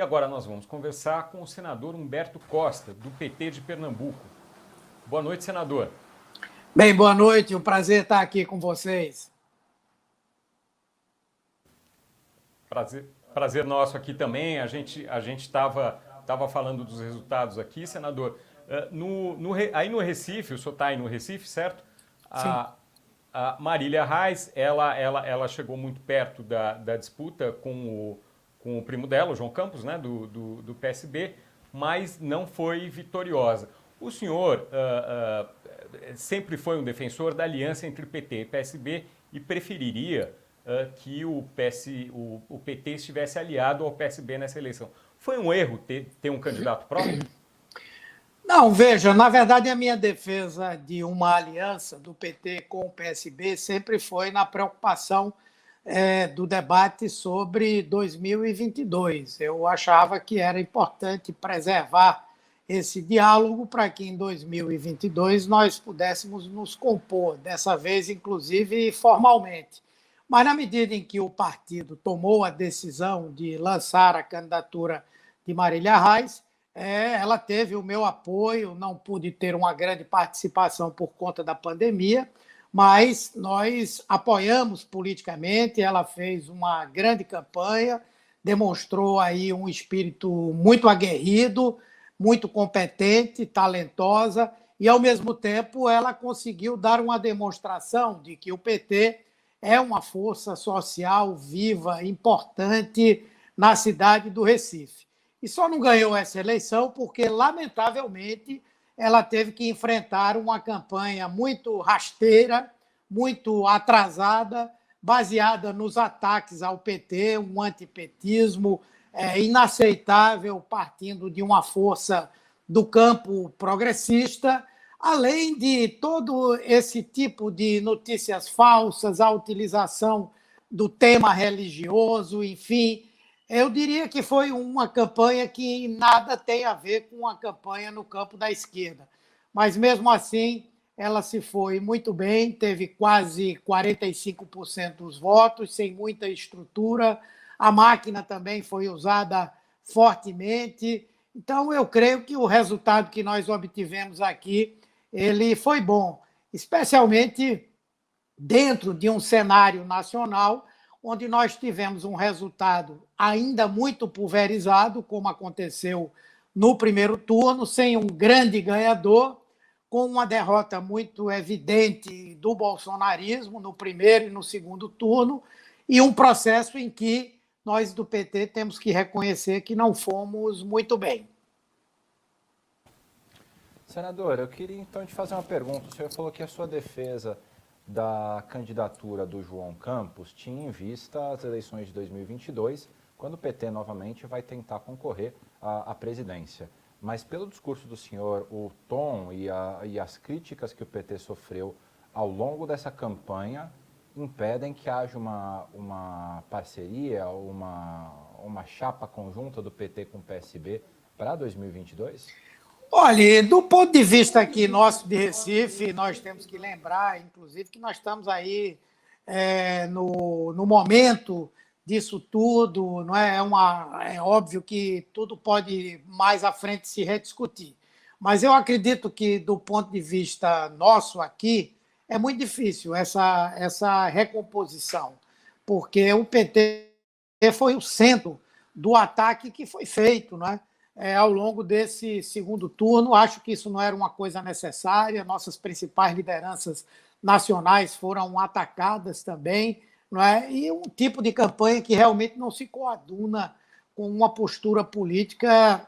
agora nós vamos conversar com o senador Humberto Costa, do PT de Pernambuco. Boa noite, senador. Bem, boa noite. Um prazer estar aqui com vocês. Prazer nosso aqui também. A gente estava falando dos resultados aqui, senador. Aí no Recife, o senhor está aí no Recife, certo? Sim. A Marília Reis, ela chegou muito perto da disputa com o primo dela, o João Campos, né, do PSB, mas não foi vitoriosa. O senhor sempre foi um defensor da aliança entre PT e PSB e preferiria que o PT estivesse aliado ao PSB nessa eleição. Foi um erro ter um candidato próprio? Não, veja, na verdade a minha defesa de uma aliança do PT com o PSB sempre foi na preocupação do debate sobre 2022. Eu achava que era importante preservar esse diálogo para que em 2022 nós pudéssemos nos compor, dessa vez inclusive formalmente. Mas na medida em que o partido tomou a decisão de lançar a candidatura de Marília Reis, ela teve o meu apoio, não pude ter uma grande participação por conta da pandemia, mas nós apoiamos politicamente, ela fez uma grande campanha, demonstrou aí um espírito muito aguerrido, muito competente, talentosa, e ao mesmo tempo ela conseguiu dar uma demonstração de que o PT é uma força social viva, importante na cidade do Recife. E só não ganhou essa eleição porque, lamentavelmente, ela teve que enfrentar uma campanha muito rasteira, muito atrasada, baseada nos ataques ao PT, um antipetismo inaceitável, partindo de uma força do campo progressista, além de todo esse tipo de notícias falsas, a utilização do tema religioso, enfim. Eu diria que foi uma campanha que nada tem a ver com uma campanha no campo da esquerda. Mas, mesmo assim, ela se foi muito bem, teve quase 45% dos votos, sem muita estrutura. A máquina também foi usada fortemente. Então, eu creio que o resultado que nós obtivemos aqui ele foi bom, especialmente dentro de um cenário nacional onde nós tivemos um resultado ainda muito pulverizado, como aconteceu no primeiro turno, sem um grande ganhador, com uma derrota muito evidente do bolsonarismo no primeiro e no segundo turno, e um processo em que nós do PT temos que reconhecer que não fomos muito bem. Senador, eu queria então te fazer uma pergunta. O senhor falou que a sua defesa da candidatura do João Campos tinha em vista as eleições de 2022, quando o PT novamente vai tentar concorrer à presidência. Mas pelo discurso do senhor, o tom e as críticas que o PT sofreu ao longo dessa campanha impedem que haja uma parceria, uma chapa conjunta do PT com o PSB para 2022? Olha, do ponto de vista aqui nosso de Recife, nós temos que lembrar, inclusive, que nós estamos aí no momento disso tudo, não é? É óbvio que tudo pode mais à frente se rediscutir. Mas eu acredito que, do ponto de vista nosso aqui, é muito difícil essa recomposição, porque o PT foi o centro do ataque que foi feito, não é? Ao longo desse segundo turno. Acho que isso não era uma coisa necessária. Nossas principais lideranças nacionais foram atacadas também, não é? E um tipo de campanha que realmente não se coaduna com uma postura política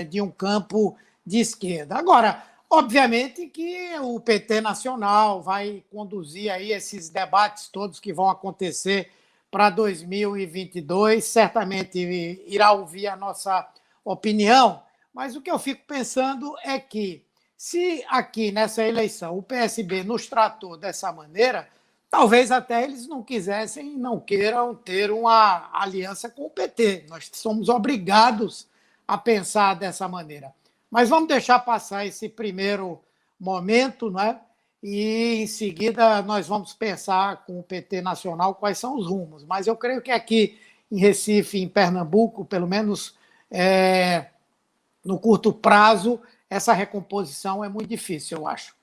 de um campo de esquerda. Agora, obviamente que o PT nacional vai conduzir aí esses debates todos que vão acontecer para 2022, certamente irá ouvir a nossa opinião, mas o que eu fico pensando é que, se aqui nessa eleição o PSB nos tratou dessa maneira, talvez até eles não quisessem, não queiram ter uma aliança com o PT. Nós somos obrigados a pensar dessa maneira. Mas vamos deixar passar esse primeiro momento, não é? E em seguida nós vamos pensar com o PT nacional quais são os rumos. Mas eu creio que aqui em Recife, em Pernambuco, pelo menos no curto prazo, essa recomposição é muito difícil, eu acho.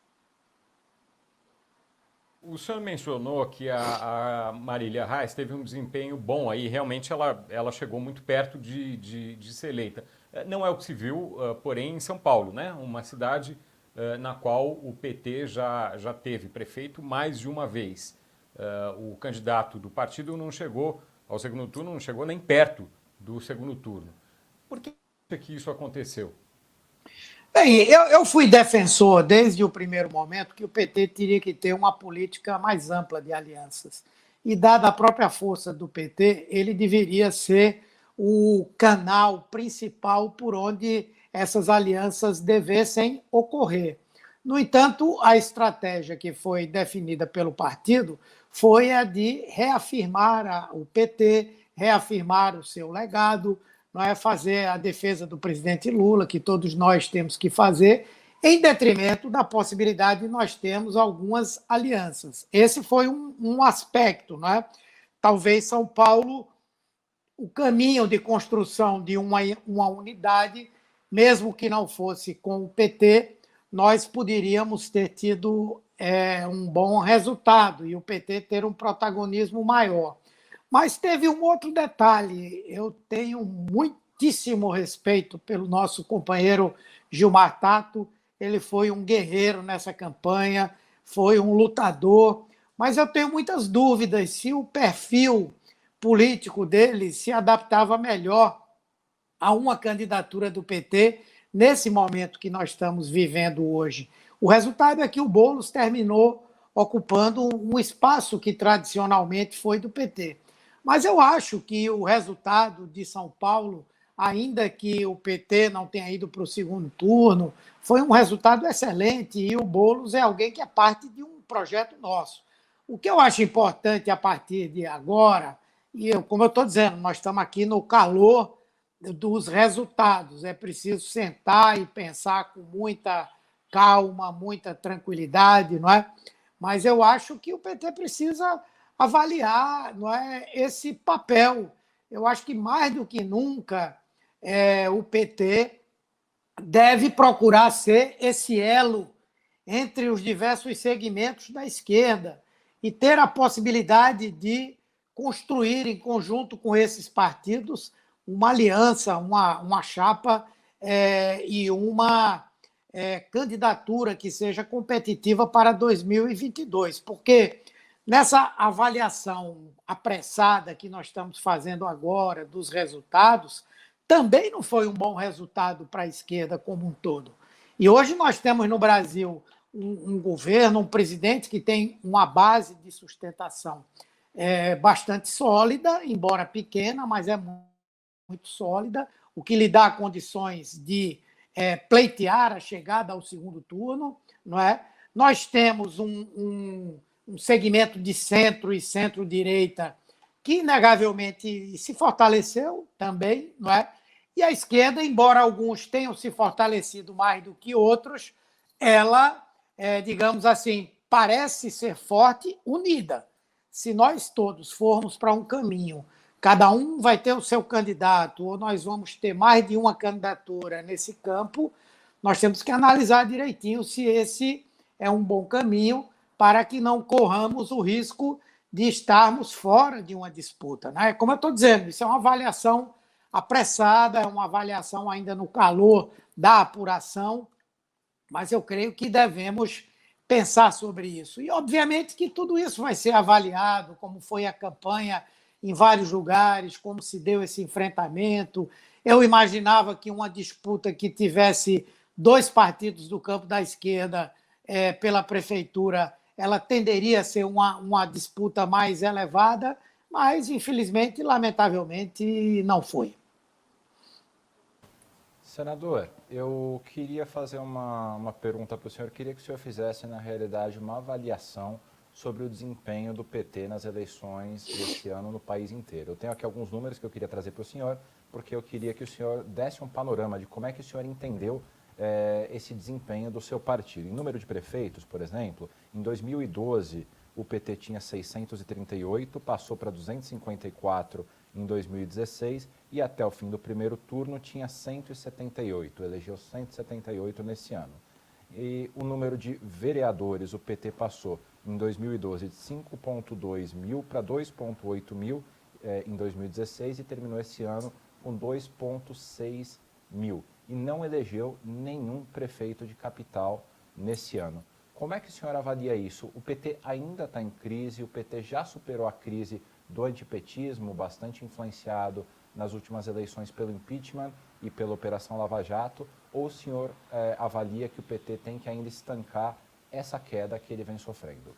O senhor mencionou que a Marília Reis teve um desempenho bom aí, realmente ela chegou muito perto de ser eleita. Não é o que se viu, porém, em São Paulo, né? Uma cidade na qual o PT já teve prefeito mais de uma vez. O candidato do partido não chegou ao segundo turno, não chegou nem perto do segundo turno. Por que isso aconteceu? Bem, eu fui defensor desde o primeiro momento que o PT teria que ter uma política mais ampla de alianças. E, dada a própria força do PT, ele deveria ser o canal principal por onde essas alianças devessem ocorrer. No entanto, a estratégia que foi definida pelo partido foi a de reafirmar o PT, reafirmar o seu legado, não é fazer a defesa do presidente Lula, que todos nós temos que fazer, em detrimento da possibilidade de nós termos algumas alianças. Esse foi um aspecto, não é? Talvez São Paulo, o caminho de construção de uma unidade, mesmo que não fosse com o PT, nós poderíamos ter tido um bom resultado e o PT ter um protagonismo maior. Mas teve um outro detalhe. Eu tenho muitíssimo respeito pelo nosso companheiro Gilmar Tato. Ele foi um guerreiro nessa campanha, foi um lutador. Mas eu tenho muitas dúvidas se o perfil político dele se adaptava melhor a uma candidatura do PT nesse momento que nós estamos vivendo hoje. O resultado é que o Boulos terminou ocupando um espaço que tradicionalmente foi do PT. Mas eu acho que o resultado de São Paulo, ainda que o PT não tenha ido para o segundo turno, foi um resultado excelente e o Boulos é alguém que é parte de um projeto nosso. O que eu acho importante a partir de agora, como eu estou dizendo, nós estamos aqui no calor dos resultados, é preciso sentar e pensar com muita calma, muita tranquilidade, não é? Mas eu acho que o PT precisa avaliar, não é, esse papel. Eu acho que mais do que nunca o PT deve procurar ser esse elo entre os diversos segmentos da esquerda e ter a possibilidade de construir em conjunto com esses partidos uma aliança, uma chapa e uma candidatura que seja competitiva para 2022, porque nessa avaliação apressada que nós estamos fazendo agora dos resultados, também não foi um bom resultado para a esquerda como um todo. E hoje nós temos no Brasil um governo, um presidente que tem uma base de sustentação bastante sólida, embora pequena, mas é muito sólida, o que lhe dá condições de pleitear a chegada ao segundo turno, não é? Nós temos um segmento de centro e centro-direita que, inegavelmente, se fortaleceu também, não é? E a esquerda, embora alguns tenham se fortalecido mais do que outros, ela, digamos assim, parece ser forte, unida. Se nós todos formos para um caminho, cada um vai ter o seu candidato, ou nós vamos ter mais de uma candidatura nesse campo, nós temos que analisar direitinho se esse é um bom caminho para que não corramos o risco de estarmos fora de uma disputa, né? Como eu estou dizendo, isso é uma avaliação apressada, é uma avaliação ainda no calor da apuração, mas eu creio que devemos pensar sobre isso. E, obviamente, que tudo isso vai ser avaliado, como foi a campanha em vários lugares, como se deu esse enfrentamento. Eu imaginava que uma disputa que tivesse dois partidos do campo da esquerda pela prefeitura, ela tenderia a ser uma disputa mais elevada, mas, infelizmente, lamentavelmente, não foi. Senador, eu queria fazer uma pergunta para o senhor. Eu queria que o senhor fizesse, na realidade, uma avaliação sobre o desempenho do PT nas eleições desse ano no país inteiro. Eu tenho aqui alguns números que eu queria trazer para o senhor, porque eu queria que o senhor desse um panorama de como é que o senhor entendeu esse desempenho do seu partido. Em número de prefeitos, por exemplo, em 2012, o PT tinha 638, passou para 254 em 2016 e até o fim do primeiro turno tinha 178, elegeu 178 nesse ano. E o número de vereadores, o PT passou em 2012 de 5,2 mil para 2,8 mil em 2016 e terminou esse ano com 2,6 mil. E não elegeu nenhum prefeito de capital nesse ano. Como é que o senhor avalia isso? O PT ainda está em crise, o PT já superou a crise do antipetismo, bastante influenciado nas últimas eleições pelo impeachment e pela Operação Lava Jato, ou o senhor avalia que o PT tem que ainda estancar essa queda que ele vem sofrendo?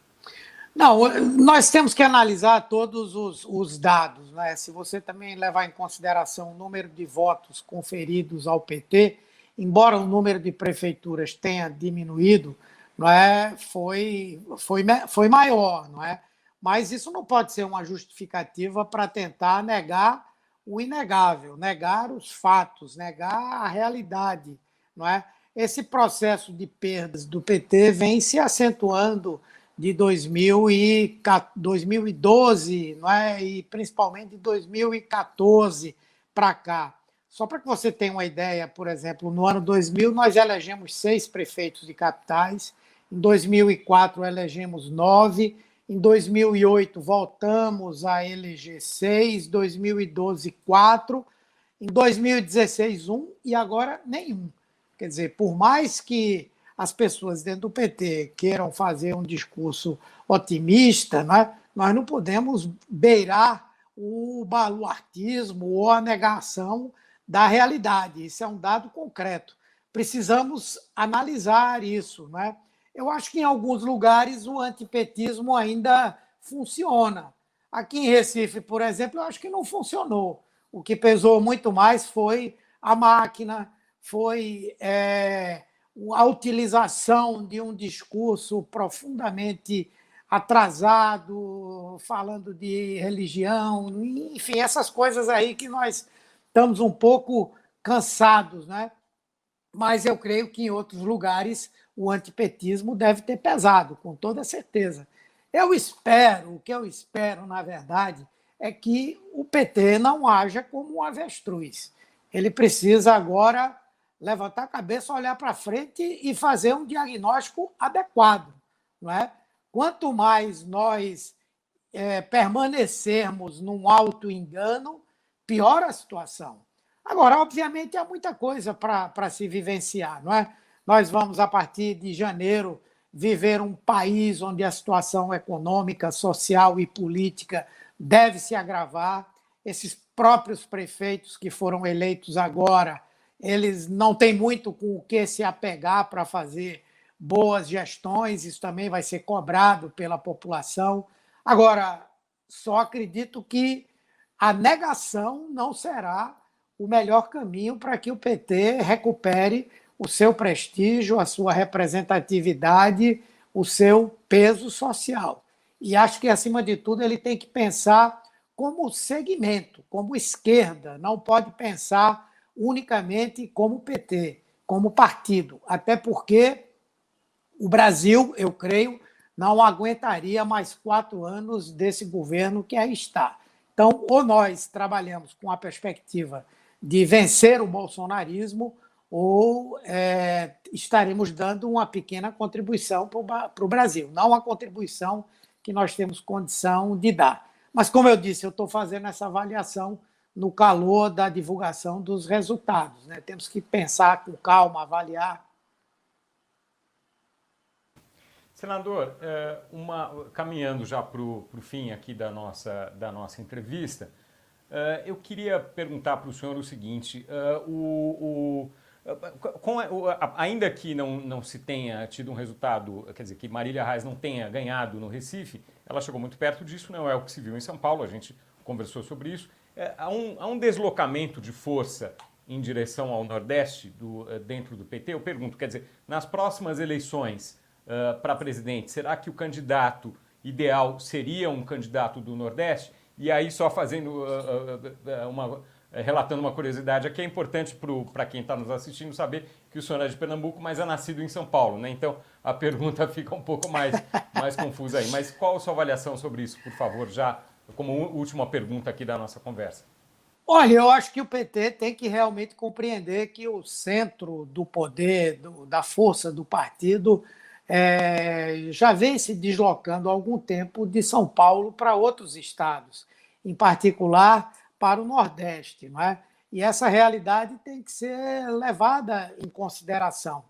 Não, nós temos que analisar todos os dados, né? Se você também levar em consideração o número de votos conferidos ao PT, embora o número de prefeituras tenha diminuído, não é? Foi maior, não é? Mas isso não pode ser uma justificativa para tentar negar o inegável, negar os fatos, negar a realidade, não é? Esse processo de perdas do PT vem se acentuando de 2012, não é? E principalmente de 2014 para cá. Só para que você tenha uma ideia, por exemplo, no ano 2000 nós elegemos 6 prefeitos de capitais, em 2004 elegemos 9, em 2008 voltamos a eleger 6, 2012 4, em 2016 1 e agora nenhum. Quer dizer, por mais que as pessoas dentro do PT queiram fazer um discurso otimista, né, nós não podemos beirar o baluartismo ou a negação da realidade. Isso é um dado concreto. Precisamos analisar isso, né? Eu acho que em alguns lugares o antipetismo ainda funciona. Aqui em Recife, por exemplo, eu acho que não funcionou. O que pesou muito mais foi a máquina, foi a utilização de um discurso profundamente atrasado, falando de religião, enfim, essas coisas aí que nós estamos um pouco cansados, né? Mas eu creio que em outros lugares o antipetismo deve ter pesado, com toda certeza. O que eu espero, na verdade, é que o PT não haja como um avestruz. Ele precisa agora levantar a cabeça, olhar para frente e fazer um diagnóstico adequado, não é? Quanto mais nós permanecermos num auto-engano, pior a situação. Agora, obviamente, há muita coisa para se vivenciar, não é? Nós vamos, a partir de janeiro, viver um país onde a situação econômica, social e política deve se agravar. Esses próprios prefeitos que foram eleitos agora, eles não têm muito com o que se apegar para fazer boas gestões, isso também vai ser cobrado pela população. Agora, só acredito que a negação não será o melhor caminho para que o PT recupere o seu prestígio, a sua representatividade, o seu peso social. E acho que, acima de tudo, ele tem que pensar como segmento, como esquerda, não pode pensar unicamente como PT, como partido, até porque o Brasil, eu creio, não aguentaria mais 4 anos desse governo que aí está. Então, ou nós trabalhamos com a perspectiva de vencer o bolsonarismo, ou estaremos dando uma pequena contribuição para o Brasil, não a contribuição que nós temos condição de dar. Mas, como eu disse, eu estou fazendo essa avaliação no calor da divulgação dos resultados, né? Temos que pensar com calma, avaliar. Senador, caminhando já para o fim aqui da nossa entrevista, eu queria perguntar para o senhor o seguinte: ainda que não se tenha tido um resultado, quer dizer, que Marília Reis não tenha ganhado no Recife, ela chegou muito perto disso, não é o que se viu em São Paulo, a gente conversou sobre isso. Há um deslocamento de força em direção ao Nordeste dentro do PT. Eu pergunto, quer dizer, nas próximas eleições para presidente, será que o candidato ideal seria um candidato do Nordeste? E aí, só fazendo relatando uma curiosidade aqui, é importante para quem está nos assistindo saber que o senhor é de Pernambuco, mas é nascido em São Paulo, né? Então a pergunta fica um pouco mais confusa aí. Mas qual a sua avaliação sobre isso, por favor, já Como última pergunta aqui da nossa conversa. Olha, eu acho que o PT tem que realmente compreender que o centro do poder, da força do partido, já vem se deslocando há algum tempo de São Paulo para outros estados, em particular para o Nordeste, não é? E essa realidade tem que ser levada em consideração.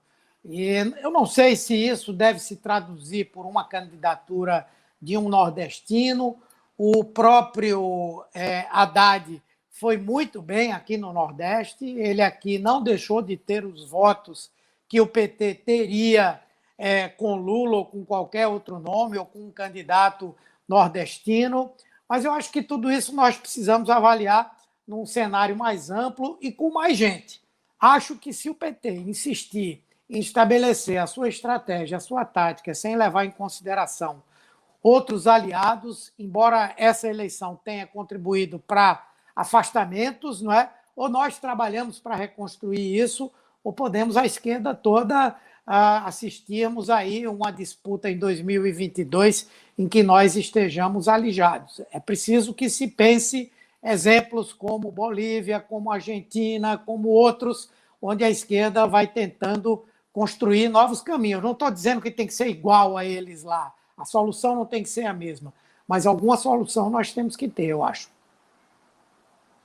E eu não sei se isso deve se traduzir por uma candidatura de um nordestino. O próprio Haddad foi muito bem aqui no Nordeste, ele aqui não deixou de ter os votos que o PT teria com Lula ou com qualquer outro nome, ou com um candidato nordestino, mas eu acho que tudo isso nós precisamos avaliar num cenário mais amplo e com mais gente. Acho que se o PT insistir em estabelecer a sua estratégia, a sua tática, sem levar em consideração outros aliados, embora essa eleição tenha contribuído para afastamentos, não é? Ou nós trabalhamos para reconstruir isso, ou podemos, a esquerda toda, assistirmos aí uma disputa em 2022 em que nós estejamos alijados. É preciso que se pense exemplos como Bolívia, como Argentina, como outros, onde a esquerda vai tentando construir novos caminhos. Não estou dizendo que tem que ser igual a eles lá, a solução não tem que ser a mesma, mas alguma solução nós temos que ter, eu acho.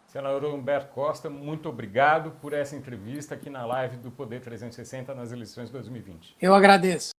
Senador Humberto Costa, muito obrigado por essa entrevista aqui na live do Poder 360 nas eleições de 2020. Eu agradeço.